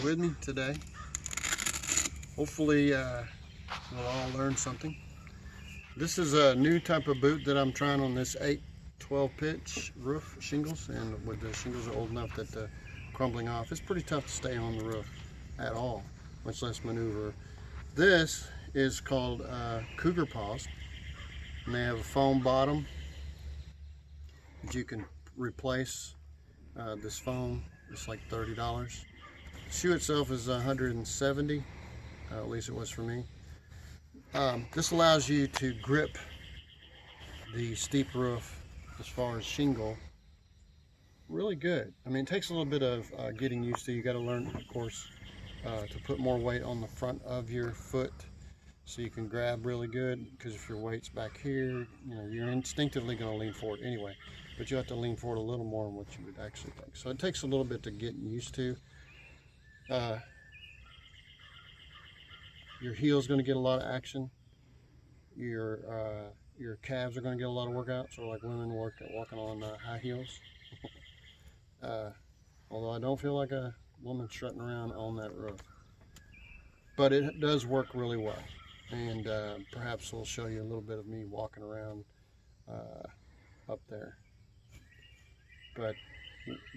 With me today. Hopefully we'll all learn something. This is a new type of boot that I'm trying on this 8-12 pitch roof shingles, and when the shingles are old enough that they're crumbling off, it's pretty tough to stay on the roof at all, much less maneuver. This is called Cougar Paws, and they have a foam bottom that you can replace. This foam is like $30. The shoe itself is $170, at least it was for me. This allows you to grip the steep roof as far as shingle really good. I mean, it takes a little bit of getting used to. You got to learn, of course, to put more weight on the front of your foot so you can grab really good, because if your weight's back here, you know, you're instinctively going to lean forward anyway, but you have to lean forward a little more than what you would actually think. So it takes a little bit to get used to. Your heel's going to get a lot of action. Your calves are going to get a lot of workout, sort of like women walking on high heels. Although I don't feel like a woman strutting around on that roof, but it does work really well. And perhaps we'll show you a little bit of me walking around up there. But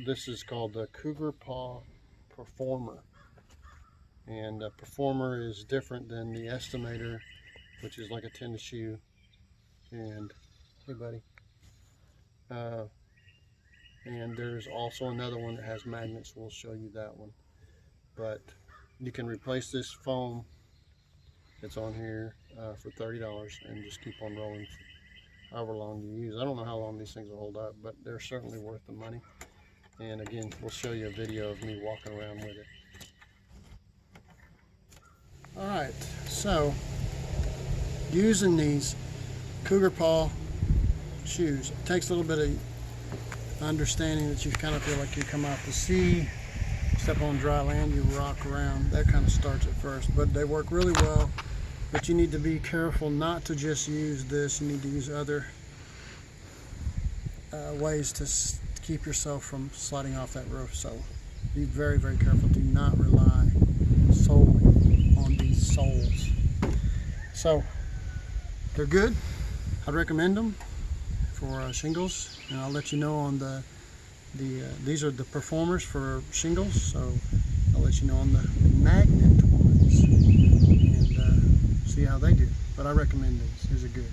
this is called the Cougar Paw Performer, and a Performer is different than the Estimator, which is like a tennis shoe. And hey buddy, and there's also another one that has magnets. We'll show you that one. But you can replace this foam that's on here for $30 and just keep on rolling for however long you use. I don't know how long these things will hold up, but they're certainly worth the money. And again, we'll show you a video of me walking around with it. Alright, so using these Cougar Paw shoes, it takes a little bit of understanding that you kind of feel like you come out to sea, step on dry land, you rock around. That kind of starts at first, but they work really well. But you need to be careful not to just use this. You need to use other ways to keep yourself from sliding off that roof. So be very, very careful. Do not rely solely on these soles. So they're good. I'd recommend them for shingles, and I'll let you know on these are the Performers for shingles, so I'll let you know on the magnet ones and see how they do. But I recommend these. These are good.